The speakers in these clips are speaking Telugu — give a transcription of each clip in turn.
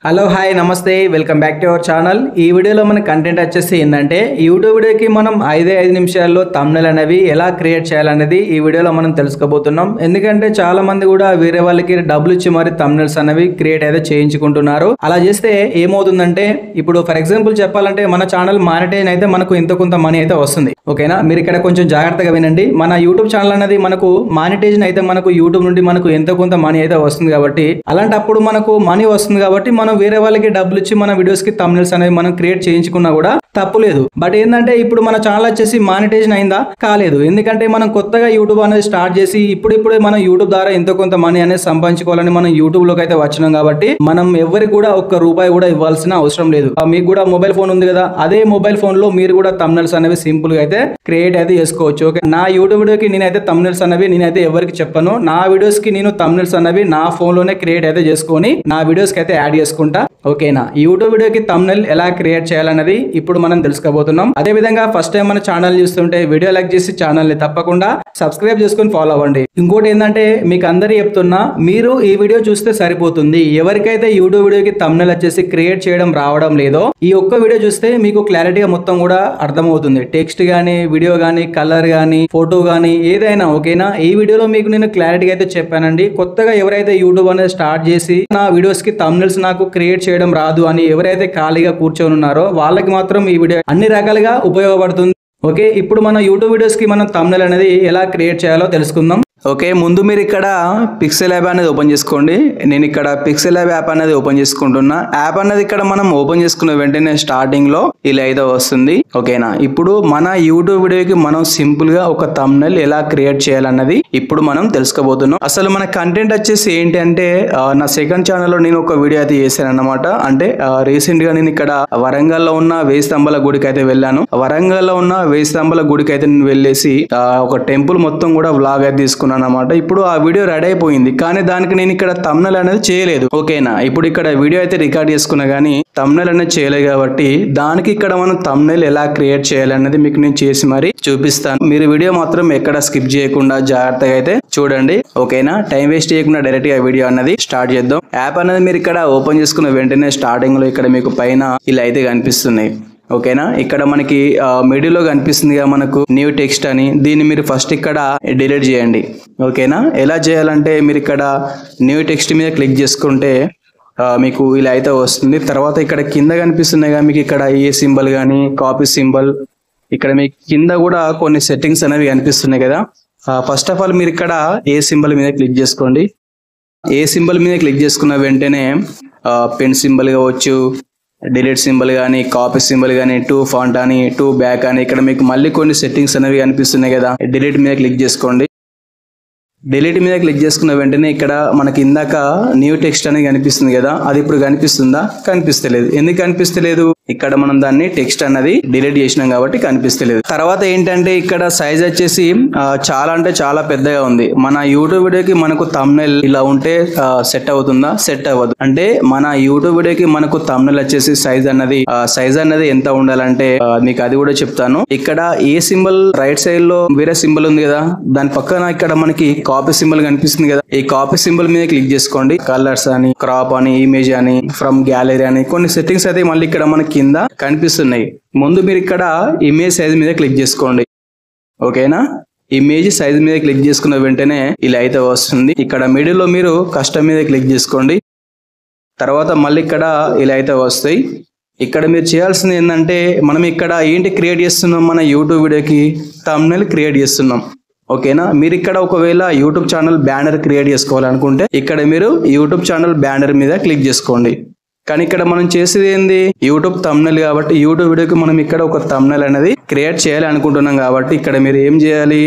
హలో హాయ్ నమస్తే welcome back to our channel. ఈ వీడియోలో మన కంటెంట్ వచ్చేసి ఏంటంటే యూట్యూబ్ వీడియోకి మనం 5 నిమిషాల్లో థంబ్నెయిల్ అనేవి ఎలా క్రియేట్ చేయాలనేది ఈ వీడియోలో మనం తెలుసుకోబోతున్నాం। ఎందుకంటే చాలా మంది కూడా వేరే వాళ్ళకి డబ్బులు ఇచ్చి మరి థంబ్నెయిల్స్ అనేవి క్రియేట్ అయితే చేయించుకుంటున్నారు। అలా చేస్తే ఏమవుతుందంటే ఇప్పుడు ఫర్ ఎగ్జాంపుల్ చెప్పాలంటే మన ఛానల్ మానిటైజ్ అయితే మనకు ఇంత కొంత మనీ అయితే వస్తుంది, ఓకేనా। మీరు ఇక్కడ కొంచెం జాగ్రత్తగా వినండి। మన యూట్యూబ్ ఛానల్ అనేది మనకు మానిటైజ్ అయితే మనకు యూట్యూబ్ నుండి మనకు ఎంతో కొంత మనీ అయితే వస్తుంది కాబట్టి అలాంటప్పుడు మనకు మనీ వస్తుంది కాబట్టి మనం వేరే వాళ్ళకి డబ్బులు ఇచ్చి మన వీడియోస్ కి థంబ్నెయిల్స్ అనేవి మనం క్రియేట్ చేయించుకున్నా కూడా తప్పులేదు। బట్ ఏంటంటే ఇప్పుడు మన ఛానల్ వచ్చేసి మానిటైజేషన్ అయిందా కాలేదు, ఎందుకంటే మనం కొత్తగా యూట్యూబ్ అనేది స్టార్ట్ చేసి ఇప్పుడే మనం యూట్యూబ్ ద్వారా ఎంతో కొంత మనీ అనేది సంపాదించుకోవాలని మనం యూట్యూబ్ లోకి అయితే వచ్చినాం కాబట్టి మనం ఎవరికి కూడా ఒక్క రూపాయి కూడా ఇవ్వాల్సిన అవసరం లేదు। మీకు కూడా మొబైల్ ఫోన్ ఉంది కదా, అదే మొబైల్ ఫోన్ లో మీరు కూడా థంబ్నెయిల్స్ అనేవి సింపుల్ గా అయితే క్రియేట్ అయితే చేసుకోవచ్చు। ఓకే, నా యూట్యూబ్ వీడియోకి నేనైతే థంబ్నెయిల్స్ అనేవి నేనైతే ఎవరికి చెప్పను, నా వీడియోస్ కి నేను థంబ్నెయిల్స్ అనేవి నా ఫోన్ లోనే క్రియేట్ అయితే చేసుకొని నా వీడియోస్ కి అయితే యాడ్ చేసుకుంటా, ఓకేనా। యూట్యూబ్ వీడియోకి థంబ్నెయిల్ ఎలా క్రియేట్ చేయాలనేది ఇప్పుడు మనం తెలుసుకోబోతున్నాం। అదే విధంగా ఫస్ట్ టైం మన ఛానల్ చూస్తుంటే వీడియో లైక్ చేసి ఛానల్ ని తప్పకుండా సబ్స్క్రైబ్ చేసుకొని ఫాలో అవ్వండి। ఇంకోటి ఏంటంటే మీకు అందరు చెప్తున్నా, మీరు ఈ వీడియో చూస్తే సరిపోతుంది। ఎవరికైతే యూట్యూబ్ వీడియోకి థంబ్నెయిల్ వచ్చేసి క్రియేట్ చేయడం రావడం లేదో ఈ ఒక్క వీడియో చూస్తే మీకు క్లారిటీగా మొత్తం కూడా అర్థమవుతుంది। టెక్స్ట్ గానీ, వీడియో గానీ, కలర్ గానీ, ఫోటో గానీ ఏదైనా, ఓకేనా। ఈ వీడియోలో మీకు నేను క్లారిటీగా అయితే చెప్పానండి। కొత్తగా ఎవరైతే యూట్యూబ్ అనేది స్టార్ట్ చేసి నా వీడియోస్ కి థంబ్నెయిల్స్ నాకు క్రియేట్ చేయడం రాదు అని ఎవరైతే ఖాళీగా కూర్చొని ఉన్నారో వాళ్ళకి మాత్రం ఈ వీడియో అన్ని రకాలుగా ఉపయోగపడుతుంది। ఓకే, ఇప్పుడు మన యూట్యూబ్ వీడియోస్ కి మనం థంబ్నెయిల్ అనేది ఎలా క్రియేట్ చేయాలో తెలుసుకుందాం। ఓకే, ముందు మీరు ఇక్కడ పిక్సెల్ యాప్ అనేది ఓపెన్ చేసుకోండి। నేను ఇక్కడ పిక్సెల్ యాప్ అనేది ఓపెన్ చేసుకుంటున్నా। యాప్ అనేది ఇక్కడ మనం ఓపెన్ చేసుకున్న వెంటనే స్టార్టింగ్ లో ఇలా అయితే వస్తుంది, ఓకేనా। ఇప్పుడు మన యూట్యూబ్ వీడియోకి మనం సింపుల్ గా ఒక థంబ్నెయిల్ ఎలా క్రియేట్ చేయాలన్నది ఇప్పుడు మనం తెలుసుకోబోతున్నాం। అసలు మన కంటెంట్ వచ్చేసి ఏంటి అంటే నా సెకండ్ ఛానల్లో నేను ఒక వీడియో అయితే చేశాను అన్నమాట। అంటే రీసెంట్ గా నేను ఇక్కడ వరంగల్ లో ఉన్న 1000 స్తంభాల గుడికి అయితే వెళ్ళాను। వరంగల్ లో ఉన్న 1000 స్తంభాల గుడికి అయితే నేను వెళ్ళేసి ఒక టెంపుల్ మొత్తం కూడా వ్లాగ్ అయితే తీసుకున్నాను అన్నమాట। ఇప్పుడు ఆ వీడియో రెడీ అయిపోయింది, కానీ దానికి నేను ఇక్కడ థంబ్నెయిల్ అనేది చేయలేదు, ఓకేనా। ఇప్పుడు ఇక్కడ వీడియో అయితే రికార్డ్ చేసుకున్నా గానీ థంబ్నెయిల్ అనేది చేయలేదు కాబట్టి దానికి ఇక్కడ మనం థంబ్నెయిల్ ఎలా క్రియేట్ చేయాలనేది మీకు నేను చేసి మరి చూపిస్తాను। మీరు వీడియో మాత్రం ఎక్కడ స్కిప్ చేయకుండా జాగ్రత్తగా అయితే చూడండి, ఓకేనా। టైం వేస్ట్ చేయకుండా డైరెక్ట్ గా వీడియో అనేది స్టార్ట్ చేద్దాం। యాప్ అనేది మీరు ఇక్కడ ఓపెన్ చేసుకున్న వెంటనే స్టార్టింగ్ లో ఇక్కడ మీకు పైన ఇలా అయితే కనిపిస్తున్నాయి, ఓకేనా। ఇక్కడ మనకి మిడిల్ లో కనిపిస్తుందిగా మనకు న్యూ టెక్స్ట్ అని, దీన్ని మీరు ఫస్ట్ ఇక్కడ డిలీట్ చేయండి, ఓకేనా। ఎలా చేయాలంటే మీరు ఇక్కడ న్యూ టెక్స్ట్ మీద క్లిక్ చేసుకుంటే మీకు ఇలా అయితే వస్తుంది। తర్వాత ఇక్కడ కింద కనిపిస్తున్నాయిగా మీకు ఇక్కడ ఏ సింబల్ కానీ కాపీ సింబల్, ఇక్కడ మీకు కింద కూడా కొన్ని సెట్టింగ్స్ అనేవి కనిపిస్తున్నాయి కదా। ఫస్ట్ ఆఫ్ ఆల్ మీరు ఇక్కడ ఏ సింబల్ మీద క్లిక్ చేసుకోండి। ఏ సింబల్ మీద క్లిక్ చేసుకున్న వెంటనే పెన్ సింబల్ కావచ్చు, డిలీట్ సింబల్ కానీ, కాపీ సింబల్ కానీ, టు ఫాంట్ అని, టు బ్యాక్ అని, ఇక్కడ మీకు మళ్ళీ కొన్ని సెట్టింగ్స్ అనేవి కనిపిస్తున్నాయి కదా। డిలీట్ మీద క్లిక్ చేసుకోండి। డిలీట్ మీద క్లిక్ చేసుకున్న వెంటనే ఇక్కడ మనకి ఇందాక న్యూ టెక్స్ట్ అనేది కనిపిస్తుంది కదా, అది ఇప్పుడు కనిపిస్తుందా? కనిపిస్తలేదు। ఎందుకు కనిపిస్తలేదు? ఇక్కడ మనం దాన్ని టెక్స్ట్ అన్నది డిలీట్ చేసినాం కాబట్టి కనిపిస్తలేదు। తర్వాత ఏంటంటే ఇక్కడ సైజ్ వచ్చేసి చాలా అంటే చాలా పెద్దగా ఉంది। మన యూట్యూబ్ వీడియోకి మనకు థంబ్నెయిల్ ఇలా ఉంటే సెట్ అవుతుందా? సెట్ అవ్వదు। అంటే మన యూట్యూబ్ వీడియోకి మనకు థంబ్నెయిల్ వచ్చేసి సైజ్ అన్నది ఎంత ఉండాలంటే మీకు అది కూడా చెప్తాను। ఇక్కడ ఏ సింబల్ రైట్ సైడ్ లో వేరే సింబల్ ఉంది కదా, దాని పక్కన ఇక్కడ మనకి కాపీ సింబల్ కనిపిస్తుంది కదా, ఈ కాపీ సింబల్ మీద క్లిక్ చేసుకోండి। కలర్స్ అని, క్రాప్ అని, ఇమేజ్ అని, ఫ్రమ్ గ్యాలరీ అని కొన్ని సెట్టింగ్స్ అయితే మళ్ళీ ఇక్కడ మనకి కింద కనిపిస్తున్నాయి। ముందు మీరు ఇక్కడ ఇమేజ్ సైజ్ మీద క్లిక్ చేసుకోండి, ఓకేనా। ఇమేజ్ సైజ్ మీద క్లిక్ చేసుకున్న వెంటనే ఇలా అయితే వస్తుంది। ఇక్కడ మిడిల్ లో మీరు కస్టమ్ మీద క్లిక్ చేసుకోండి। తర్వాత మళ్ళీ ఇక్కడ ఇలా అయితే వస్తాయి। ఇక్కడ మీరు చేయాల్సింది ఏంటంటే మనం ఇక్కడ ఏంటి క్రియేట్ చేస్తున్నాం, మన యూట్యూబ్ వీడియోకి థంబ్నెయిల్ క్రియేట్ చేస్తున్నాం, ఓకేనా। మీరు ఇక్కడ ఒకవేళ యూట్యూబ్ ఛానల్ బ్యానర్ క్రియేట్ చేసుకోవాలనుకుంటే ఇక్కడ మీరు యూట్యూబ్ ఛానల్ బ్యానర్ మీద క్లిక్ చేసుకోండి। కానీ ఇక్కడ మనం చేసేది ఏంది, యూట్యూబ్ థంబ్నెయిల్ కాబట్టి యూట్యూబ్ వీడియోకి మనం ఇక్కడ ఒక థంబ్నెయిల్ అనేది క్రియేట్ చేయాలి అనుకుంటున్నాం కాబట్టి ఇక్కడ మీరు ఏం చేయాలి,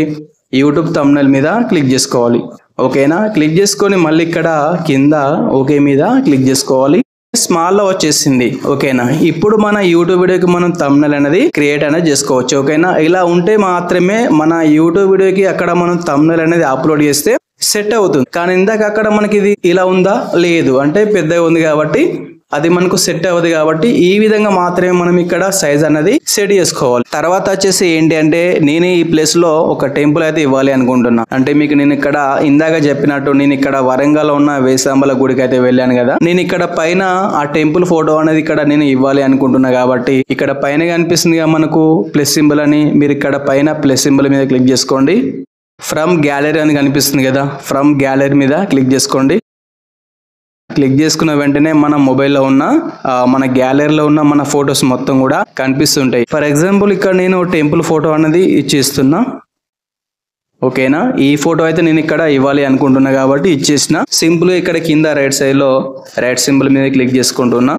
యూట్యూబ్ థంబ్నెయిల్ మీద క్లిక్ చేసుకోవాలి, ఓకేనా। క్లిక్ చేసుకొని మళ్ళీ ఇక్కడ కింద ఓకే మీద క్లిక్ చేసుకోవాలి। స్మాల్ లో వచ్చేసింది, ఓకేనా। ఇప్పుడు మన యూట్యూబ్ వీడియోకి మనం థంబ్నెయిల్ అనేది క్రియేట్ అనేది చేసుకోవచ్చు, ఓకేనా। ఇలా ఉంటే మాత్రమే మన యూట్యూబ్ వీడియోకి అక్కడ మనం థంబ్నెయిల్ అనేది అప్లోడ్ చేస్తే సెట్ అవుతుంది। కానీ ఇందాక అక్కడ మనకి ఇది ఇలా ఉందా? లేదు, అంటే పెద్దగా ఉంది కాబట్టి అది మనకు సెట్ అవ్వదు కాబట్టి ఈ విధంగా మాత్రమే మనం ఇక్కడ సైజ్ అనేది సెట్ చేసుకోవాలి. తర్వాత వచ్చేసి ఏంటి అంటే నేను ఈ ప్లేస్ లో ఒక టెంపుల్ అయితే ఇవ్వాలి అనుకుంటున్నా. అంటే మీకు నేను ఇక్కడ ఇందాక చెప్పినట్టు నేను ఇక్కడ వరంగల్ ఉన్న వేసాంబల గుడికి అయితే వెళ్ళాను కదా, నేను ఇక్కడ పైన ఆ టెంపుల్ ఫోటో అనేది ఇక్కడ నేను ఇవ్వాలి అనుకుంటున్నా. కాబట్టి ఇక్కడ పైన కనిపిస్తుంది మనకు ప్లస్ సింబల్ అని, మీరు ఇక్కడ పైన ప్లస్ సింబల్ మీద క్లిక్ చేసుకోండి. ఫ్రమ్ గ్యాలరీ అని కనిపిస్తుంది కదా, ఫ్రమ్ గ్యాలరీ మీద క్లిక్ చేసుకోండి. క్లిక్ చేసుకున్న వెంటనే మన మొబైల్లో ఉన్న మన గ్యాలరీలో ఉన్న మన ఫొటోస్ మొత్తం కూడా కనిపిస్తుంటాయి. ఫర్ ఎగ్జాంపుల్ ఇక్కడ నేను టెంపుల్ ఫోటో అనేది ఇచ్చేస్తున్నా. ఓకేనా, ఈ ఫోటో అయితే నేను ఇక్కడ ఇవ్వాలి అనుకుంటున్నా కాబట్టి ఇచ్చేసిన. సింపుల్ ఇక్కడ కింద రైట్ సైడ్ లో రైట్ సింబల్ మీద క్లిక్ చేసుకుంటున్నా.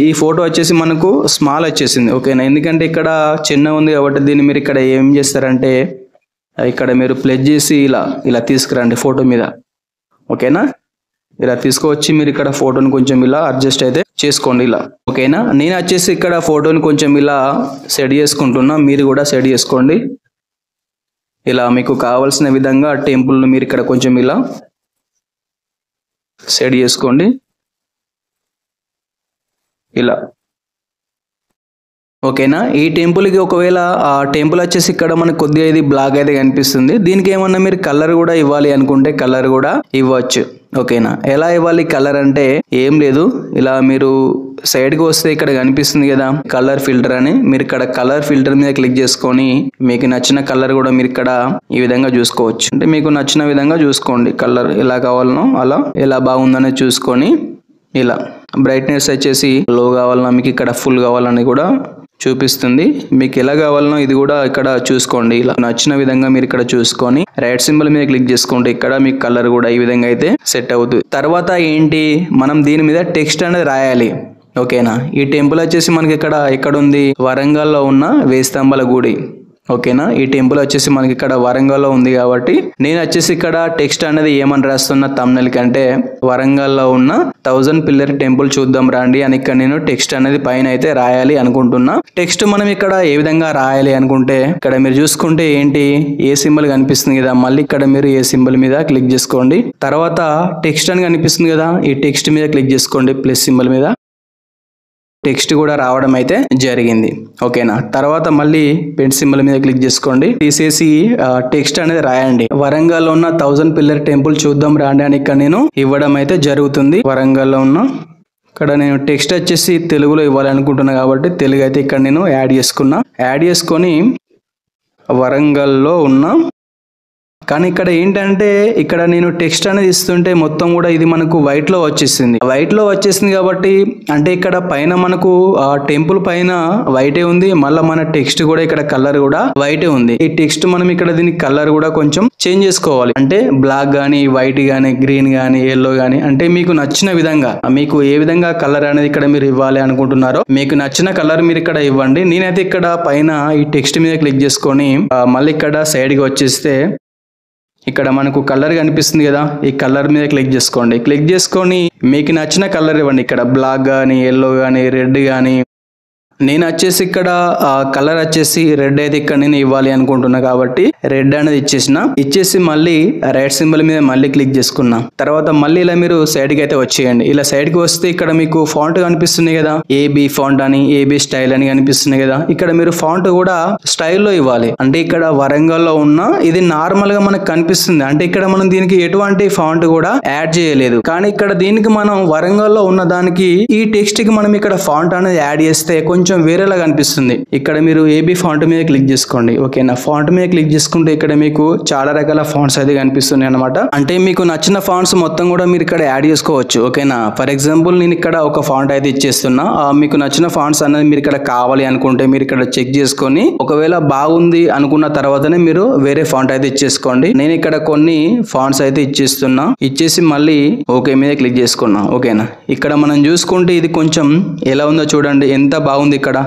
ఈ ఫోటో వచ్చేసి మనకు స్మాల్ వచ్చేసింది. ఓకేనా, ఎందుకంటే ఇక్కడ చిన్న ఉంది కాబట్టి దీన్ని మీరు ఇక్కడ ఏం చేస్తారంటే ఇక్కడ మీరు ప్లస్ చేసి ఇలా తీసుకురండి ఫోటో మీద. ఓకేనా, ఇలా తీసుకువచ్చి మీరు ఇక్కడ ఫోటోని కొంచెం ఇలా అడ్జస్ట్ అయితే చేసుకోండి ఇలా. ఓకేనా, నేను వచ్చేసి ఇక్కడ ఫోటోని కొంచెం ఇలా సెట్ చేసుకుంటున్నా, మీరు కూడా సెట్ చేసుకోండి. ఇలా మీకు కావాల్సిన విధంగా టెంపుల్ని మీరు ఇక్కడ కొంచెం ఇలా సెట్ చేసుకోండి ఇలా. ఓకేనా, ఈ టెంపుల్కి ఒకవేళ ఆ టెంపుల్ వచ్చేసి ఇక్కడ మనకు కొద్దిగా ఇది బ్లాక్ అయితే కనిపిస్తుంది. దీనికి ఏమన్నా మీరు కలర్ కూడా ఇవ్వాలి అనుకుంటే కలర్ కూడా ఇవ్వచ్చు. ఓకేనా, ఎలా ఇవ్వాలి కలర్ అంటే ఏం లేదు, ఇలా మీరు సైడ్కి వస్తే ఇక్కడ కనిపిస్తుంది కదా కలర్ ఫిల్టర్ అని, మీరు ఇక్కడ కలర్ ఫిల్టర్ మీద క్లిక్ చేసుకొని మీకు నచ్చిన కలర్ కూడా మీరు ఇక్కడ ఈ విధంగా చూసుకోవచ్చు. అంటే మీకు నచ్చిన విధంగా చూసుకోండి, కలర్ ఎలా కావాలనో అలా, ఎలా బాగుందనే చూసుకొని ఇలా. బ్రైట్నెస్ వచ్చేసి లో కావాలన్నా మీకు ఇక్కడ ఫుల్ కావాలని కూడా చూపిస్తుంది. మీకు ఎలా కావాలనో ఇది కూడా ఇక్కడ చూసుకోండి. ఇలా నచ్చిన విధంగా మీరు ఇక్కడ చూసుకొని రైట్ సింబల్ మీద క్లిక్ చేసుకుంటే ఇక్కడ మీకు కలర్ కూడా ఈ విధంగా అయితే సెట్ అవుతుంది. తర్వాత ఏంటి, మనం దీని మీద టెక్స్ట్ అనేది రాయాలి. ఓకేనా, ఈ టెంపుల్ వచ్చేసి మనకి ఇక్కడ ఎక్కడ ఉంది, వరంగల్లో ఉన్న వేస్తంబల గుడి. ఓకేనా, ఈ టెంపుల్ వచ్చేసి మనకి ఇక్కడ వరంగల్లో ఉంది కాబట్టి నేను వచ్చేసి ఇక్కడ టెక్స్ట్ అనేది ఏమని రాస్తున్న థంబ్నెయిల్ కంటే వరంగల్లో ఉన్న 1000 పిల్లర్ టెంపుల్ చూద్దాం రండి అని ఇక్కడ నేను టెక్స్ట్ అనేది పైన అయితే రాయాలి అనుకుంటున్నా. టెక్స్ట్ మనం ఇక్కడ ఏ విధంగా రాయాలి అనుకుంటే ఇక్కడ మీరు చూసుకుంటే ఏంటి ఏ సింబల్ కనిపిస్తుంది కదా, మళ్ళీ ఇక్కడ మీరు ఏ సింబల్ మీద క్లిక్ చేసుకోండి. తర్వాత టెక్స్ట్ అని కనిపిస్తుంది కదా, ఈ టెక్స్ట్ మీద క్లిక్ చేసుకోండి ప్లస్ సింబల్ మీద. టెక్స్ట్ కూడా రావడం అయితే జరిగింది. ఓకేనా, తర్వాత మళ్ళీ పెన్ సింబల్ మీద క్లిక్ చేసుకోండి, తీసేసి టెక్స్ట్ అనేది రాయండి. వరంగల్లో ఉన్న 1000 పిల్లర్ టెంపుల్ చూద్దాం రాండి అని ఇక్కడ నేను ఇవ్వడం అయితే జరుగుతుంది. వరంగల్లో ఉన్న ఇక్కడ నేను టెక్స్ట్ వచ్చేసి తెలుగులో ఇవ్వాలనుకుంటున్నా కాబట్టి తెలుగు అయితే ఇక్కడ నేను యాడ్ చేసుకొని వరంగల్లో ఉన్న. కానీ ఇక్కడ ఏంటంటే ఇక్కడ నేను టెక్స్ట్ అనేది ఇస్తుంటే మొత్తం కూడా ఇది మనకు వైట్ లో వచ్చేసింది కాబట్టి అంటే ఇక్కడ పైన మనకు ఆ టెంపుల్ పైన వైటే ఉంది, మళ్ళీ మన టెక్స్ట్ కూడా ఇక్కడ కలర్ కూడా వైటే ఉంది. ఈ టెక్స్ట్ మనం ఇక్కడ దీని కలర్ కూడా కొంచెం చేంజ్ చేసుకోవాలి. అంటే బ్లాక్ గానీ వైట్ గానీ గ్రీన్ గానీ ఎల్లో గానీ అంటే మీకు నచ్చిన విధంగా, మీకు ఏ విధంగా కలర్ అనేది ఇక్కడ మీరు ఇవ్వాలి అనుకుంటున్నారో మీకు నచ్చిన కలర్ మీరు ఇక్కడ ఇవ్వండి. నేనైతే ఇక్కడ పైన ఈ టెక్స్ట్ మీద క్లిక్ చేసుకొని మళ్ళీ ఇక్కడ సైడ్ కి వచ్చేస్తే ఇక్కడ మనకు కలర్ కనిపిస్తుంది కదా, ఈ కలర్ మీద క్లిక్ చేసుకొని మీకు నచ్చిన కలర్ ఇవ్వండి. ఇక్కడ బ్లాక్ కానీ ఎల్లో కానీ రెడ్ కానీ, నేను వచ్చేసి ఇక్కడ కలర్ వచ్చేసి రెడ్ అయితే ఇక్కడ నేను ఇవ్వాలి అనుకుంటున్నా కాబట్టి రెడ్ అనేది ఇచ్చేసి మళ్ళీ రైట్ సింబల్ మీద మళ్ళీ క్లిక్ చేసుకున్నా. తర్వాత మళ్ళీ ఇలా మీరు సైడ్ కి అయితే వచ్చేయండి. ఇలా సైడ్ కి వస్తే ఇక్కడ మీకు ఫాంట్ కనిపిస్తుంది కదా, ఏబీ ఫాంట్ అని ఏబీ స్టైల్ అని కనిపిస్తుంది కదా, ఇక్కడ మీరు ఫాంట్ కూడా స్టైల్లో ఇవ్వాలి. అంటే ఇక్కడ వరంగల్లో ఉన్న ఇది నార్మల్ గా మనకు కనిపిస్తుంది, అంటే ఇక్కడ మనం దీనికి ఎటువంటి ఫాంట్ కూడా యాడ్ చేయలేదు. కానీ ఇక్కడ దీనికి మనం వరంగల్లో ఉన్న దానికి ఈ టెక్స్ట్ కి మనం ఇక్కడ ఫాంట్ అనేది యాడ్ చేస్తే కొంచెం వేరేలా కనిపిస్తుంది. ఇక్కడ మీరు ఏబీ ఫాంట్ మీద క్లిక్ చేసుకోండి. ఓకేనా, ఫాంట్ మీద క్లిక్ చేసుకుంటే ఇక్కడ మీకు చాలా రకాల ఫాంట్స్ అయితే కనిపిస్తున్నాయి అనమాట. అంటే మీకు నచ్చిన ఫాంట్స్ మొత్తం కూడా మీరు ఇక్కడ యాడ్ చేసుకోవచ్చు. ఓకేనా, ఫర్ ఎగ్జాంపుల్ నేను ఇక్కడ ఒక ఫాంట్ అయితే ఇచ్చేస్తున్నా. మీకు నచ్చిన ఫాంట్స్ అనేది మీరు ఇక్కడ కావాలి అనుకుంటే మీరు ఇక్కడ చెక్ చేసుకొని ఒకవేళ బాగుంది అనుకున్న తర్వాతనే మీరు వేరే ఫాంట్ అయితే ఇచ్చేసుకోండి. నేను ఇక్కడ కొన్ని ఫాంట్స్ అయితే ఇచ్చేసి మళ్ళీ ఓకే మీద క్లిక్ చేసుకున్నా. ఓకేనా, ఇక్కడ మనం చూసుకుంటే ఇది కొంచెం ఎలా ఉందో చూడండి, ఎంత బాగుంది ఇక్కడ.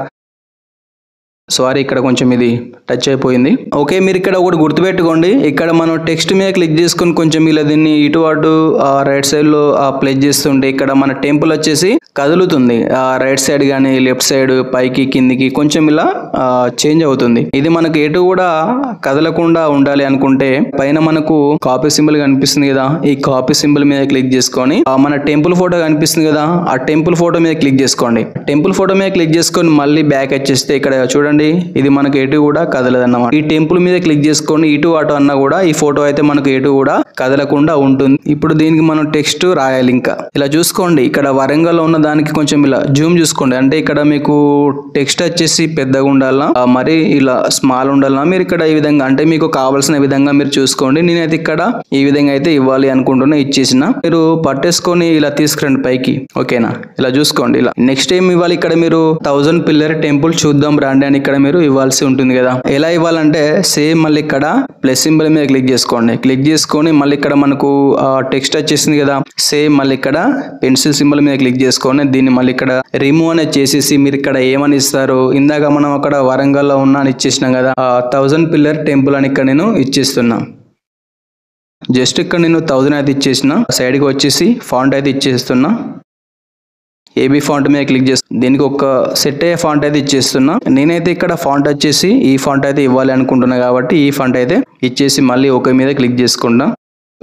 సారీ, ఇక్కడ కొంచెం ఇది టచ్ అయిపోయింది. ఓకే, మీరు ఇక్కడ ఒకటి గుర్తుపెట్టుకోండి. ఇక్కడ మనం టెక్స్ట్ మీద క్లిక్ చేసుకొని కొంచెం ఇలా దీన్ని ఇటు అటు రైట్ సైడ్ లో ప్లేస్ చేస్తుంటే ఇక్కడ మన టెంపుల్ వచ్చేసి కదులుతుంది. రైట్ సైడ్ కానీ లెఫ్ట్ సైడ్ పైకి కిందికి కొంచెం ఇలా చేంజ్ అవుతుంది. ఇది మనకు ఎటు కూడా కదలకుండా ఉండాలి అనుకుంటే పైన మనకు కాపీ సింబల్ కనిపిస్తుంది కదా, ఈ కాపీ సింబల్ మీద క్లిక్ చేసుకొని మన టెంపుల్ ఫోటో కనిపిస్తుంది కదా, ఆ టెంపుల్ ఫోటో మీద క్లిక్ చేసుకోండి. టెంపుల్ ఫోటో మీద క్లిక్ చేసుకొని మళ్ళీ బ్యాక్ వచ్చేస్తే ఇక్కడ చూడండి, ఇది మనకు ఎటు కూడా కదలదన్నమాట. ఈ టెంపుల్ మీద క్లిక్ చేసుకొని ఇటు అటు అన్నా కూడా ఈ ఫోటో అయితే మనకు ఎటు కూడా కదలకుండా ఉంటుంది. ఇప్పుడు దీనికి మనం టెక్స్ట్ రాయాలి. ఇంకా ఇలా చూసుకోండి, ఇక్కడ వరంగల్ ఉన్న దానికి కొంచెం ఇలా జూమ్ చూసుకోండి. అంటే ఇక్కడ మీకు టెక్స్ట్ వచ్చేసి పెద్దగా ఉండాలా మరి ఇలా స్మాల్ ఉండాలా, మీరు ఇక్కడ ఈ విధంగా అంటే మీకు కావాల్సిన విధంగా మీరు చూసుకోండి. నేనైతే ఇక్కడ ఈ విధంగా అయితే ఇవ్వాలి అనుకుంటున్నా, ఇచ్చేసిన. మీరు పట్టేసుకొని ఇలా తీసుకురండి పైకి. ఓకేనా, ఇలా చూసుకోండి. ఇలా నెక్స్ట్ ఏం ఇవ్వాలి, ఇక్కడ మీరు 1000 పిల్లర్ టెంపుల్ చూద్దాం రాండి అని ఇక్కడ మీరు ఇవ్వాల్సి ఉంటుంది కదా. ఎలా ఇవ్వాలంటే సేమ్ మళ్ళీ ఇక్కడ ప్లస్ సింబల్ మీద క్లిక్ చేసుకోండి. క్లిక్ చేసుకొని మళ్ళీ ఇక్కడ మనకు టెక్స్ట్ వచ్చేసింది కదా, సేమ్ మళ్ళీ ఇక్కడ పెన్సిల్ సింబల్ మీద క్లిక్ చేసుకొని దీన్ని మళ్ళీ ఇక్కడ రిమూవ్ అనేది చేసేసి మీరు ఇక్కడ ఏమని ఇస్తారు, ఇందాక మనం అక్కడ వరంగల్ లో ఉన్న అని ఇచ్చేసినాం కదా, 1000 పిల్లర్ టెంపుల్ అని ఇక్కడ నేను ఇచ్చేస్తున్నా. జస్ట్ ఇక్కడ నేను 1000 అయితే ఇచ్చేసిన. సైడ్ కి వచ్చేసి ఫాంట్ అయితే ఇచ్చేస్తున్నా. ఏబీ ఫాంట్ మీద క్లిక్ చేసి దీనికి ఒక సెట్ అయ్యే ఫాంట్ అయితే ఇచ్చేస్తున్నా. నేనైతే ఇక్కడ ఫాంట్ వచ్చేసి ఈ ఫాంట్ అయితే ఇవ్వాలి అనుకుంటున్నా కాబట్టి ఈ ఫాంట్ అయితే ఇచ్చేసి మళ్ళీ ఓకే మీద క్లిక్ చేసుకుంటా.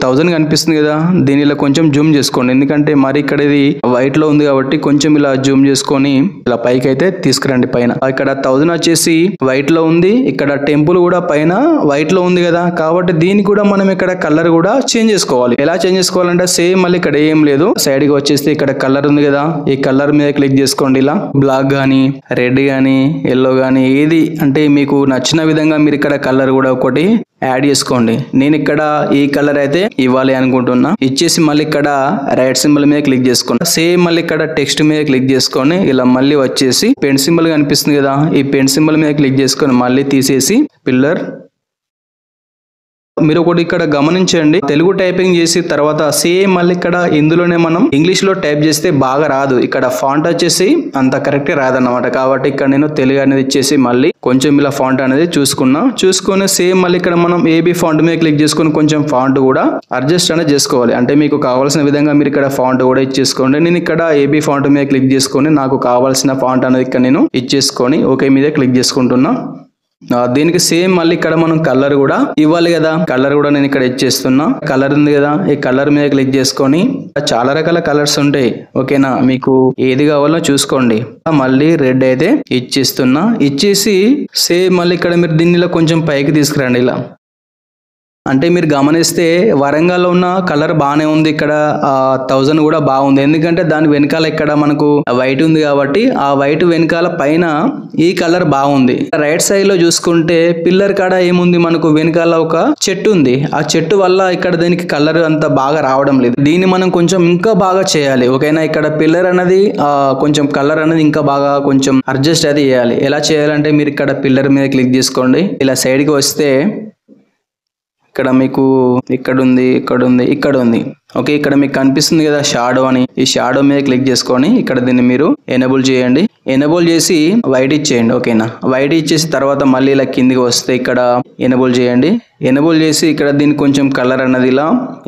1000 కనిపిస్తుంది కదా, దీనిలో కొంచెం జూమ్ చేసుకోండి. ఎందుకంటే మరి ఇక్కడ ఇది వైట్ లో ఉంది కాబట్టి కొంచెం ఇలా జూమ్ చేసుకొని ఇలా పైకి అయితే తీసుకురండి. పైన ఇక్కడ 1000 వచ్చేసి వైట్ లో ఉంది, ఇక్కడ టెంపుల్ కూడా పైన వైట్ లో ఉంది కదా, కాబట్టి దీనికి కూడా మనం ఇక్కడ కలర్ కూడా చేంజ్ చేసుకోవాలి. ఎలా చేంజ్ చేసుకోవాలంటే సేమ్ మళ్ళీ ఇక్కడ ఏం లేదు, సైడ్ కి వచ్చేసి ఇక్కడ కలర్ ఉంది కదా, ఈ కలర్ మీద క్లిక్ చేసుకోండి. ఇలా బ్లాక్ గానీ రెడ్ గానీ ఎల్లో గానీ ఏది అంటే మీకు నచ్చిన విధంగా మీరు ఇక్కడ కలర్ కూడా ఒకటి యాడ్ చేసుకోండి. నేను ఇక్కడ ఈ కలర్ అయితే ఇవ్వాలి అనుకుంటున్నా. ఇచ్చేసి మళ్ళీ ఇక్కడ రైట్ సింబల్ మీద క్లిక్ చేసుకోండి. సేమ్ మళ్ళీ ఇక్కడ టెక్స్ట్ మీద క్లిక్ చేసుకొని ఇలా మళ్ళీ వచ్చేసి పెన్ సింబల్ కనిపిస్తుంది కదా, ఈ పెన్ సింబల్ మీద క్లిక్ చేసుకొని మళ్ళీ తీసేసి పిల్లర్. మీరు ఒకటి ఇక్కడ గమనించండి, తెలుగు టైపింగ్ చేసి తర్వాత సేమ్ మళ్ళీ ఇక్కడ ఇందులోనే మనం ఇంగ్లీష్ లో టైప్ చేస్తే బాగా రాదు. ఇక్కడ ఫాంట్ వచ్చేసి అంత కరెక్ట్ రాదన్నమాట. కాబట్టి ఇక్కడ నేను తెలుగు అనేది ఇచ్చేసి మళ్ళీ కొంచెం ఇలా ఫాంట్ అనేది చూసుకొని సేమ్ మళ్ళీ ఇక్కడ మనం ఏబీ ఫాంట్ మీద క్లిక్ చేసుకొని కొంచెం ఫాంట్ కూడా అడ్జస్ట్ అనేది చేసుకోవాలి. అంటే మీకు కావాల్సిన విధంగా మీరు ఇక్కడ ఫాంట్ కూడా ఇచ్చేసుకోండి. నేను ఇక్కడ ఏబీ ఫాంట్ మీద క్లిక్ చేసుకొని నాకు కావాల్సిన ఫాంట్ అనేది ఇక్కడ నేను ఇచ్చేసుకొని ఓకే మీద క్లిక్ చేసుకుంటున్నా. దీనికి సేమ్ మళ్ళీ ఇక్కడ మనం కలర్ కూడా ఇవ్వాలి కదా, కలర్ కూడా నేను ఇక్కడ ఇచ్చేస్తున్నా. కలర్ ఉంది కదా, ఈ కలర్ మీద క్లిక్ చేసుకొని చాలా రకాల కలర్స్ ఉంటాయి. ఓకేనా, మీకు ఏది కావాలో చూసుకోండి. మళ్ళీ రెడ్ అయితే ఇచ్చేస్తున్నా. ఇచ్చేసి సేమ్ మళ్ళీ ఇక్కడ మీరు దీనిలో కొంచెం పైకి తీసుకురండి. ఇలా అంటే మీరు గమనిస్తే వరంగల్లో ఉన్న కలర్ బాగానే ఉంది, ఇక్కడ 1000 కూడా బాగుంది. ఎందుకంటే దాని వెనకాల ఇక్కడ మనకు వైట్ ఉంది కాబట్టి ఆ వైట్ వెనకాల పైన ఈ కలర్ బాగుంది. రైట్ సైడ్ లో చూసుకుంటే పిల్లర్ కాడ ఏముంది, మనకు వెనకాల ఒక చెట్టు ఉంది. ఆ చెట్టు వల్ల ఇక్కడ దీనికి కలర్ అంత బాగా రావడం లేదు. దీన్ని మనం కొంచెం ఇంకా బాగా చేయాలి. ఓకేనా, ఇక్కడ పిల్లర్ అనేది కొంచెం కలర్ అనేది ఇంకా బాగా కొంచెం అడ్జస్ట్ అయితే చేయాలి. ఎలా చేయాలంటే మీరు ఇక్కడ పిల్లర్ మీద క్లిక్ చేసుకోండి. ఇలా సైడ్ కి వస్తే ఇక్కడ మీకు ఇక్కడ ఉంది. ఓకే, ఇక్కడ మీకు కనిపిస్తుంది కదా షాడో అని, ఈ షాడో మీద క్లిక్ చేసుకొని ఇక్కడ దీన్ని మీరు ఎనేబుల్ చేయండి. ఎనేబుల్ చేసి వైట్ ఇచ్చేయండి. ఓకేనా, వైట్ ఇచ్చేసి తర్వాత మళ్ళీ ఇలా కిందికి వస్తే ఇక్కడ ఎనేబుల్ చేయండి. ఎనేబుల్ చేసి ఇక్కడ దీనికి కొంచెం కలర్ అన్నది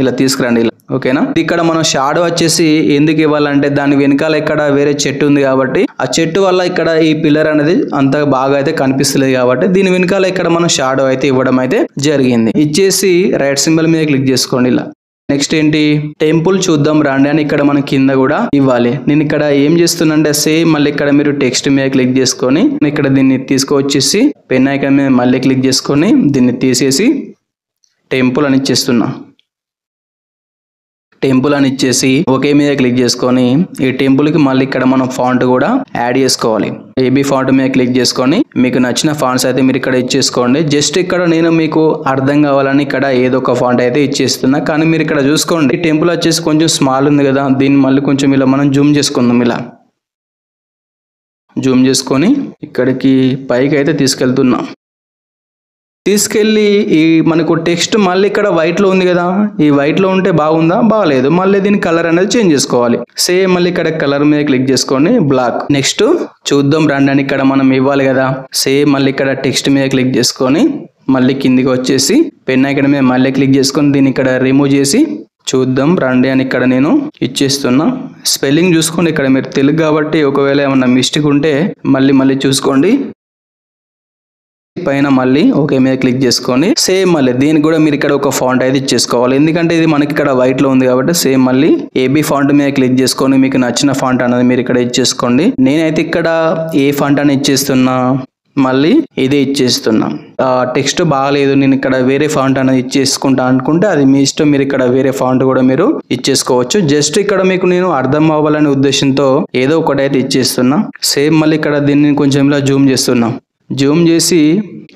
ఇలా తీసుకురండి. ఇలా ఓకేనా. ఇక్కడ మనం షాడో వచ్చేసి ఎందుకు ఇవ్వాలంటే దాని వెనకాల ఇక్కడ వేరే చెట్టు ఉంది కాబట్టి ఆ చెట్టు వల్ల ఇక్కడ ఈ పిల్లర్ అనేది అంత బాగా అయితే కనిపిస్తలేదు కాబట్టి దీని వెనకాల ఇక్కడ మనం షాడో అయితే ఇవ్వడం అయితే జరిగింది. ఇచ్చేసి రైట్ సింబల్ మీద క్లిక్ చేసుకోండి. ఇలా నెక్స్ట్ ఏంటి, టెంపుల్ చూద్దాం రాండి అని ఇక్కడ మనం కింద కూడా ఇవ్వాలి. నేను ఇక్కడ ఏం చేస్తున్నా అంటే సేమ్ మళ్ళీ ఇక్కడ మీరు టెక్స్ట్ మీద క్లిక్ చేసుకొని ఇక్కడ దీన్ని తీసుకొచ్చేసి పెన్ ఐకాన్ మీద మళ్ళీ క్లిక్ చేసుకొని దీన్ని తీసేసి టెంపుల్ అని ఇచ్చేస్తున్నా. టెంపుల్ అని ఇచ్చేసి ఓకే మీద క్లిక్ చేసుకొని ఈ టెంపుల్ కి మళ్ళీ ఇక్కడ మనం ఫాంట్ కూడా యాడ్ చేసుకోవాలి. ఏబీ ఫాంట్ మీద క్లిక్ చేసుకొని మీకు నచ్చిన ఫాంట్స్ అయితే మీరు ఇక్కడ ఇచ్చేసుకోండి. జస్ట్ ఇక్కడ నేను మీకు అర్థం కావాలని ఇక్కడ ఏదో ఒక ఫాంట్ అయితే ఇచ్చేస్తున్నా. కానీ మీరు ఇక్కడ చూసుకోండి, ఈ టెంపుల్ వచ్చేసి కొంచెం స్మాల్ ఉంది కదా, దీన్ని మళ్ళీ కొంచెం ఇలా మనం జూమ్ చేసుకుందాం. ఇలా జూమ్ చేసుకొని ఇక్కడికి పైకి అయితే తీసుకెళ్తున్నా. తీసుకెళ్ళి ఈ మనకు టెక్స్ట్ మళ్ళీ ఇక్కడ వైట్లో ఉంది కదా, ఈ వైట్లో ఉంటే బాగుందా, బాగలేదు, మళ్ళీ దీని కలర్ అనేది చేంజ్ చేసుకోవాలి. సేమ్ మళ్ళీ ఇక్కడ కలర్ మీద క్లిక్ చేసుకొని బ్లాక్. నెక్స్ట్ చూద్దాం రండి అని ఇక్కడ మనం ఇవ్వాలి కదా, సేమ్ మళ్ళీ ఇక్కడ టెక్స్ట్ మీద క్లిక్ చేసుకొని మళ్ళీ కిందికి వచ్చేసి పెన్ ఐకాన్ మీద మళ్ళీ క్లిక్ చేసుకొని దీన్ని ఇక్కడ రిమూవ్ చేసి చూద్దాం రండి అని ఇక్కడ నేను ఇచ్చేస్తున్నా. స్పెల్లింగ్ చూసుకోండి, ఇక్కడ మీరు తెలుగు కాబట్టి ఒకవేళ ఏమన్నా మిస్టేక్ ఉంటే మళ్ళీ చూసుకోండి. పైన మళ్ళీ ఓకే మీద క్లిక్ చేసుకొని సేమ్ మళ్ళీ దీనికి కూడా మీరు ఇక్కడ ఒక ఫాంట్ అయితే ఇచ్చేసుకోవాలి. ఎందుకంటే ఇది మనకి ఇక్కడ వైట్ లో ఉంది కాబట్టి సేమ్ మళ్ళీ ఏబీ ఫాంట్ మీద క్లిక్ చేసుకొని మీకు నచ్చిన ఫాంట్ అనేది మీరు ఇక్కడ ఇచ్చేసుకోండి. నేనైతే ఇక్కడ ఏ ఫాంట్ అని ఇచ్చేస్తున్నా, మళ్ళీ ఇదే ఇచ్చేస్తున్నా. టెక్స్ట్ బాగాలేదు, నేను ఇక్కడ వేరే ఫాంట్ అనేది ఇచ్చేసుకుంటా అనుకుంటే అది మీ ఇష్టం, మీరు ఇక్కడ వేరే ఫాంట్ కూడా మీరు ఇచ్చేసుకోవచ్చు. జస్ట్ ఇక్కడ మీకు నేను అర్థం అవ్వాలనే ఉద్దేశంతో ఏదో ఒకటైతే ఇచ్చేస్తున్నా. సేమ్ మళ్ళీ ఇక్కడ దీన్ని కొంచెం ఇలా జూమ్ చేస్తున్నా. జూమ్ చేసి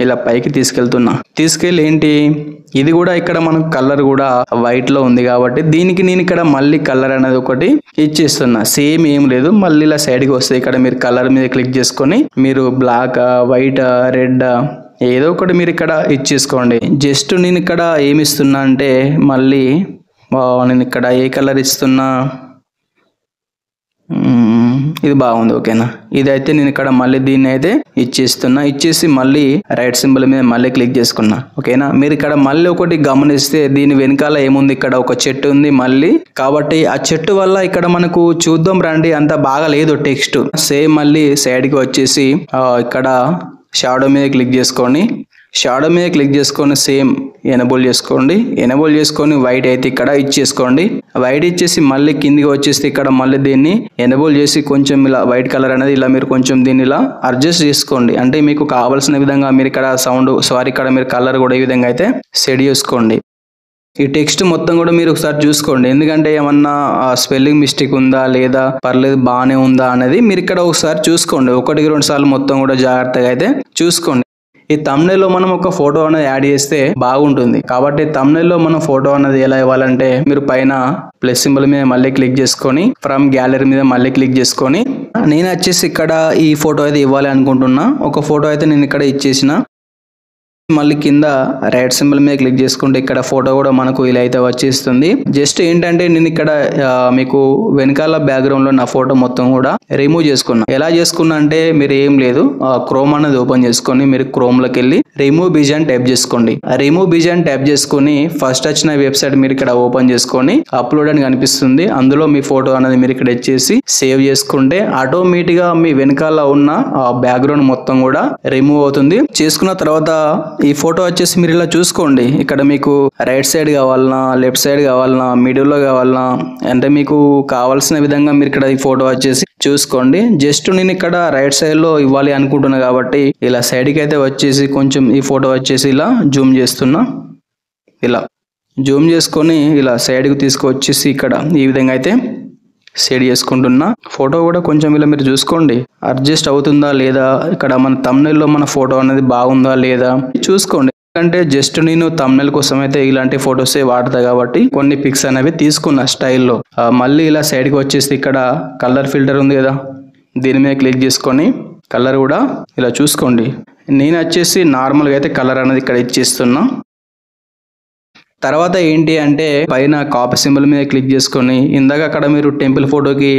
ఇలా పైకి తీసుకెళ్ళి ఏంటి ఇది కూడా ఇక్కడ మనకు కలర్ కూడా వైట్ లో ఉంది కాబట్టి దీనికి నేను ఇక్కడ మళ్ళీ కలర్ అనేది ఒకటి ఇచ్చేస్తున్నా. సేమ్ ఏం లేదు, మళ్ళీ ఇలా సైడ్ కి వస్తే ఇక్కడ మీరు కలర్ మీద క్లిక్ చేసుకొని మీరు బ్లాక్, వైట్, రెడ్ ఏదో ఒకటి మీరు ఇక్కడ ఇచ్చేసుకోండి. జస్ట్ నేను ఇక్కడ ఏమి ఇస్తున్నా అంటే మళ్ళీ నేను ఇక్కడ ఏ కలర్ ఇస్తున్నా, ఇది బాగుంది ఓకేనా. ఇదైతే నేను ఇక్కడ మళ్ళీ దీన్ని అయితే ఇచ్చేసి మళ్ళీ రైట్ సింబల్ మీద మళ్ళీ క్లిక్ చేసుకున్నా ఓకేనా. మీరు ఇక్కడ మళ్ళీ ఒకటి గమనిస్తే దీని వెనకాల ఏముంది, ఇక్కడ ఒక చెట్టు ఉంది మళ్ళీ, కాబట్టి ఆ చెట్టు వల్ల ఇక్కడ మనకు చూద్దాం రండి అంత బాగా లేదు టెక్స్ట్. సేమ్ మళ్ళీ సైడ్ కి వచ్చేసి ఇక్కడ షాడో మీద క్లిక్ చేసుకొని సేమ్ ఎనేబుల్ చేసుకొని వైట్ అయితే ఇక్కడ ఇచ్చేసుకోండి. వైట్ ఇచ్చేసి మళ్ళీ కిందికి వచ్చేసి ఇక్కడ మళ్ళీ దీన్ని ఎనేబుల్ చేసి కొంచెం ఇలా వైట్ కలర్ అనేది ఇలా మీరు కొంచెం దీన్ని ఇలా అడ్జస్ట్ చేసుకోండి. అంటే మీకు కావాల్సిన విధంగా మీరు ఇక్కడ ఇక్కడ మీరు కలర్ కూడా ఈ విధంగా అయితే సెట్ చేసుకోండి. ఈ టెక్స్ట్ మొత్తం కూడా మీరు ఒకసారి చూసుకోండి, ఎందుకంటే ఏమన్నా స్పెల్లింగ్ మిస్టేక్ ఉందా లేదా పర్లేదు బాగానే ఉందా అనేది మీరు ఇక్కడ ఒకసారి చూసుకోండి. 1-2 సార్లు మొత్తం కూడా జాగ్రత్తగా అయితే చూసుకోండి. ఈ thumbnail లో మనం ఒక ఫోటో అనేది యాడ్ చేస్తే బాగుంటుంది. కాబట్టి thumbnail లో మనం ఫోటో అనేది ఎలా ఇవ్వాలంటే మీరు పైన ప్లస్ సింబల్ మీద మళ్ళీ క్లిక్ చేసుకొని ఫ్రమ్ గ్యాలరీ మీద మళ్ళీ క్లిక్ చేసుకొని నేను వచ్చేసి ఇక్కడ ఈ ఫోటో అయితే ఇవ్వాలి అనుకుంటున్నా. ఒక ఫోటో అయితే నేను ఇక్కడ ఇచ్చేసిన. మళ్ళీ కింద రైట్ సింబల్ మీద క్లిక్ చేసుకుంటే ఇక్కడ ఫోటో కూడా మనకు ఇలా అయితే వచ్చేస్తుంది. జస్ట్ ఏంటంటే నేను ఇక్కడ మీకు వెనకాల బ్యాక్గ్రౌండ్ లో నా ఫోటో మొత్తం కూడా రిమూవ్ చేసుకున్నా. ఎలా చేసుకున్నా అంటే మీరు ఏం లేదు, క్రోమ్ అనేది ఓపెన్ చేసుకొని మీరు క్రోమ్ లోకి వెళ్ళి రిమూవ్ బిజన్ టైప్ చేసుకోండి. రిమూవ్ బిజన్ టైప్ చేసుకుని ఫస్ట్ వచ్చిన వెబ్సైట్ మీరు ఇక్కడ ఓపెన్ చేసుకొని అప్లోడ్ అని కనిపిస్తుంది, అందులో మీ ఫోటో అనేది మీరు ఇక్కడ ఇచ్చేసి సేవ్ చేసుకుంటే ఆటోమేటిక్ గా మీ వెనకాల ఉన్న బ్యాక్గ్రౌండ్ మొత్తం కూడా రిమూవ్ అవుతుంది. చేసుకున్న తర్వాత ఈ ఫోటో వచ్చేసి మీరు ఇలా చూసుకోండి, ఇక్కడ మీకు రైట్ సైడ్ కావాలన్నా లెఫ్ట్ సైడ్ కావాలన్నా మిడిల్ లో కావాలన్నా అంటే మీకు కావాల్సిన విధంగా మీరు ఇక్కడ ఈ ఫోటో వచ్చేసి చూసుకోండి. జస్ట్ నేను ఇక్కడ రైట్ సైడ్ లో ఇవ్వాలి అనుకుంటున్నా కాబట్టి ఇలా సైడ్ కి అయితే వచ్చేసి కొంచెం ఈ ఫోటో వచ్చేసి ఇలా జూమ్ చేస్తున్నా. ఇలా జూమ్ చేసుకొని ఇలా సైడ్ కి తీసుకొచ్చేసి ఇక్కడ ఈ విధంగా అయితే సెట్ చేసుకుంటున్నా. ఫోటో కూడా కొంచెం ఇలా మీరు చూసుకోండి, అడ్జస్ట్ అవుతుందా లేదా, ఇక్కడ మన thumbnail లో మన ఫోటో అనేది బాగుందా లేదా చూసుకోండి. ఎందుకంటే జస్ట్ నేను thumbnail కోసం అయితే ఇలాంటి ఫొటోసే వాడతా కాబట్టి కొన్ని పిక్స్ అనేవి తీసుకున్నా స్టైల్లో. మళ్ళీ ఇలా సైడ్కి వచ్చేసి ఇక్కడ కలర్ ఫిల్టర్ ఉంది కదా, దీని మీద క్లిక్ చేసుకొని కలర్ కూడా ఇలా చూసుకోండి. నేను వచ్చేసి నార్మల్గా అయితే కలర్ అనేది ఇక్కడ ఇచ్చేస్తున్నా. తర్వాత ఏంటి అంటే పైన కాపీ సింబల్ మీద క్లిక్ చేసుకొని ఇందాక అక్కడ మీరు టెంపుల్ ఫోటోకి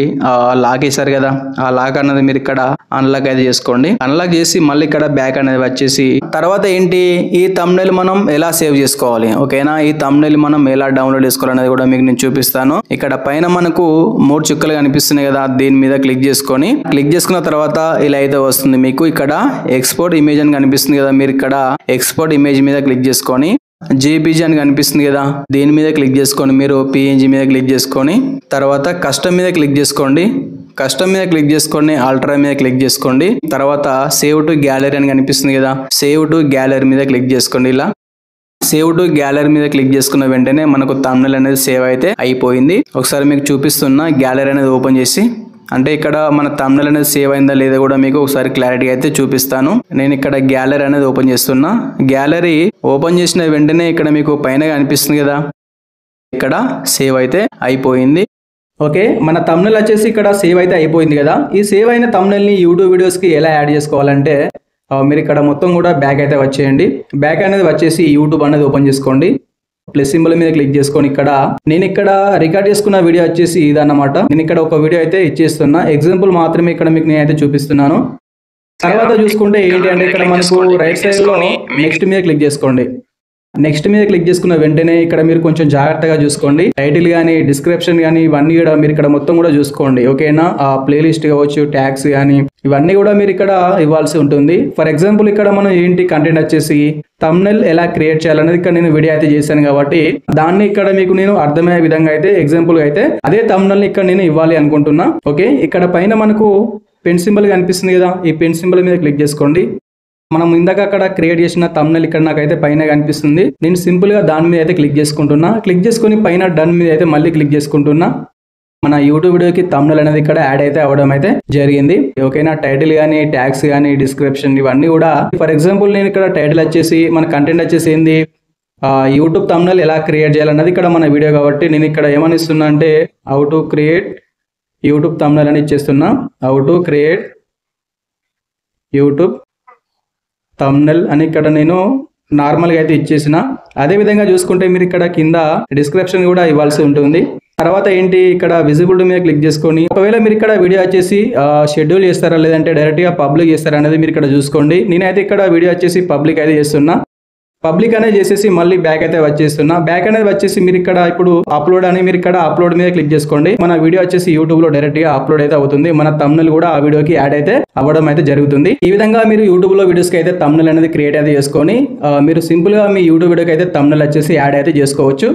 లాక్ వేసారు కదా, ఆ లాక్ అనేది మీరు ఇక్కడ అన్లాక్ అయితే చేసుకోండి. అన్లాక్ చేసి మళ్ళీ ఇక్కడ బ్యాక్ అనేది వచ్చేసి తర్వాత ఏంటి ఈ thumbnail మనం ఎలా సేవ్ చేసుకోవాలి ఓకేనా. ఈ thumbnail మనం ఎలా డౌన్లోడ్ చేసుకోవాలి అనేది కూడా మీకు నేను చూపిస్తాను. ఇక్కడ పైన మనకు 3 చుక్కలు కనిపిస్తున్నాయి కదా, దీని మీద క్లిక్ చేసుకున్న తర్వాత ఇలా అయితే వస్తుంది. మీకు ఇక్కడ ఎక్స్పోర్ట్ ఇమేజ్ అని కనిపిస్తుంది కదా, మీరు ఇక్కడ ఎక్స్పోర్ట్ ఇమేజ్ మీద క్లిక్ చేసుకొని జేపీజీ అని కనిపిస్తుంది కదా, దీని మీద క్లిక్ చేసుకొని మీరు పిఎన్జీ మీద క్లిక్ చేసుకొని తర్వాత కస్టమ్ మీద క్లిక్ చేసుకొని అల్ట్రా మీద క్లిక్ చేసుకోండి. తర్వాత సేవ్ టు గ్యాలరీ అని కనిపిస్తుంది కదా, సేవ్ టు గ్యాలరీ మీద క్లిక్ చేసుకోండి. ఇలా సేవ్ టు గ్యాలరీ మీద క్లిక్ చేసుకున్న వెంటనే మనకు thumbnail అనేది సేవ్ అయితే అయిపోయింది. ఒకసారి మీకు చూపిస్తున్నా, గ్యాలరీ అనేది ఓపెన్ చేసి అంటే ఇక్కడ మన thumbnail అనేది సేవ్ అయిందా లేదా కూడా మీకు ఒకసారి క్లారిటీ అయితే చూపిస్తాను. నేను ఇక్కడ గ్యాలరీ అనేది ఓపెన్ చేస్తున్నా. గ్యాలరీ ఓపెన్ చేసిన వెంటనే ఇక్కడ మీకు పైన కనిపిస్తుంది కదా, ఇక్కడ సేవ్ అయితే అయిపోయింది. ఓకే, మన thumbnail వచ్చేసి ఇక్కడ సేవ్ అయితే అయిపోయింది కదా. ఈ సేవ్ అయిన thumbnail ని యూట్యూబ్ వీడియోస్ కి ఎలా యాడ్ చేసుకోవాలంటే మీరు ఇక్కడ మొత్తం కూడా బ్యాక్ అయితే వచ్చేయండి. బ్యాక్ అనేది వచ్చేసి యూట్యూబ్ అనేది ఓపెన్ చేసుకోండి. ప్లస్ సింబల్ మీద క్లిక్ చేసుకొని నేను ఇక్కడ రికార్డ్ చేసుకున్న వీడియో వచ్చేసి ఇదన్నమాట. నేను ఇక్కడ ఒక వీడియో అయితే ఇచ్చేస్తున్నా, ఎగ్జాంపుల్ మాత్రమే ఇక్కడ మీకు నేనైతే చూపిస్తున్నాను. తర్వాత చూసుకుంటే ఏంటి అంటే ఇక్కడ మనకు రైట్ సైడ్ లో నెక్స్ట్ మీద క్లిక్ చేసుకోండి. నెక్స్ట్ మీద క్లిక్ చేసుకున్న వెంటనే ఇక్కడ మీరు కొంచెం జాగ్రత్తగా చూసుకోండి. టైటిల్ కానీ డిస్క్రిప్షన్ కానీ ఇవన్నీ కూడా మీరు ఇక్కడ మొత్తం కూడా చూసుకోండి. ఓకేనా, ఆ ప్లేలిస్ట్ కావచ్చు, ట్యాగ్స్ కానీ ఇవన్నీ కూడా మీరు ఇక్కడ ఇవ్వాల్సి ఉంటుంది. ఫర్ ఎగ్జాంపుల్ ఇక్కడ మనం ఏంటి కంటెంట్ వచ్చేసి థంబ్నెయిల్ ఎలా క్రియేట్ చేయాలనేది ఇక్కడ నేను వీడియో అయితే చేశాను కాబట్టి దాన్ని ఇక్కడ మీకు నేను అర్థమయ్యే విధంగా అయితే ఎగ్జాంపుల్ అయితే అదే థంబ్నెయిల్ ఇక్కడ నేను ఇవ్వాలి అనుకుంటున్నా. ఓకే, ఇక్కడ పైన మనకు పెన్ సింబల్ కనిపిస్తుంది కదా, ఈ పెన్ సింబల్ మీద క్లిక్ చేసుకోండి. మనం ఇందాక అక్కడ క్రియేట్ చేసిన థంబ్నెయిల్ ఇక్కడ నాకైతే పైన కనిపిస్తుంది. నేను సింపుల్ గా దాని మీద అయితే క్లిక్ చేసుకుంటున్నా. క్లిక్ చేసుకుని పైన డన్ మీద అయితే మళ్ళీ క్లిక్ చేసుకుంటున్నా. మన యూట్యూబ్ వీడియోకి థంబ్నెయిల్ అనేది ఇక్కడ యాడ్ అయితే అవ్వడం అయితే జరిగింది. ఓకేనా, టైటిల్ కానీ ట్యాగ్స్ కానీ డిస్క్రిప్షన్ ఇవన్నీ కూడా ఫర్ ఎగ్జాంపుల్ నేను ఇక్కడ టైటిల్ వచ్చేసి మన కంటెంట్ వచ్చేసి ఏంది యూట్యూబ్ థంబ్నెయిల్ ఎలా క్రియేట్ చేయాలన్నది ఇక్కడ మన వీడియో కాబట్టి నేను ఇక్కడ ఏమని ఇస్తున్నా అంటే how to create YouTube thumbnail అని ఇచ్చేస్తున్నా. How to create YouTube thumbnail అని ఇక్కడ నేను నార్మల్గా అయితే ఇచ్చేసిన. అదే విధంగా చూసుకుంటే మీరు ఇక్కడ కింద డిస్క్రిప్షన్ కూడా ఇవ్వాల్సి ఉంటుంది. తర్వాత ఏంటి ఇక్కడ విజిబిలిటీ మీద క్లిక్ చేసుకొని ఒకవేళ మీరు ఇక్కడ వీడియో వచ్చేసి షెడ్యూల్ చేస్తారా లేదంటే డైరెక్ట్గా పబ్లిక్ చేస్తారా అనేది మీరు ఇక్కడ చూసుకోండి. నేనైతే ఇక్కడ వీడియో వచ్చేసి పబ్లిక్ అయితే చేస్తున్నా. పబ్లిక్ అనేది చేసేసి మళ్ళీ బ్యాక్ అయితే వచ్చేస్తున్నా. బ్యాక్ అనేది వచ్చేసి మీరు ఇక్కడ ఇప్పుడు అప్లోడ్ అని మీరు ఇక్కడ అప్లోడ్ మీద క్లిక్ చేసుకోండి. మన వీడియో వచ్చేసి యూట్యూబ్ లో డైరెక్ట్ గా అప్లోడ్ అయితే అవుతుంది. మన థంబ్నెయిల్ కూడా ఆ వీడియోకి యాడ్ అయితే అవ్వడం అయితే జరుగుతుంది. ఈ విధంగా మీరు యూట్యూబ్ లో వీడియోస్ కి అయితే థంబ్నెయిల్ అనేది క్రియేట్ అయితే చేసుకొని మీరు సింపుల్ గా మీ యూట్యూబ్ వీడియోకి అయితే థంబ్నెయిల్ వచ్చేసి యాడ్ అయితే చేసుకోవచ్చు.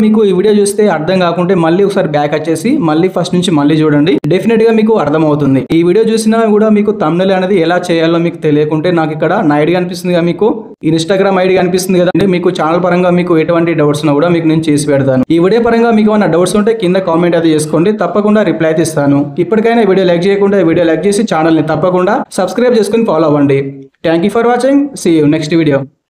మీకు ఈ వీడియో చూస్తే అర్థం కాకుంటే మళ్ళీ ఒకసారి బ్యాక్ వచ్చేసి మళ్ళీ ఫస్ట్ నుంచి మళ్ళీ చూడండి, డెఫినెట్ గా మీకు అర్థమవుతుంది. ఈ వీడియో చూసినా కూడా మీకు థంబ్నెయిల్ అనేది ఎలా చేయాలో మీకు తెలియకుంటే నాకు ఇక్కడ నా ఐడి కనిపిస్తుంది కదా, మీకు ఇన్స్టాగ్రామ్ ఐడి కనిపిస్తుంది కదా, అంటే మీకు ఛానల్ పరంగా మీకు ఎటువంటి డౌట్స్ ఉన్నా కూడా మీకు నేను చేసి పెడతాను. ఈ వీడియో పరంగా మీకు ఏమైనా డౌట్స్ ఉంటే కింద కామెంట్ అయితే చేసుకోండి, తప్పకుండా రిప్లై అయితే ఇస్తాను. ఇప్పటికైనా వీడియో లైక్ చేయకుండా వీడియో లైక్ చేసి ఛానల్ని తప్పకుండా సబ్స్క్రైబ్ చేసుకుని ఫాలో అవ్వండి. Thank you for watching. See you next video.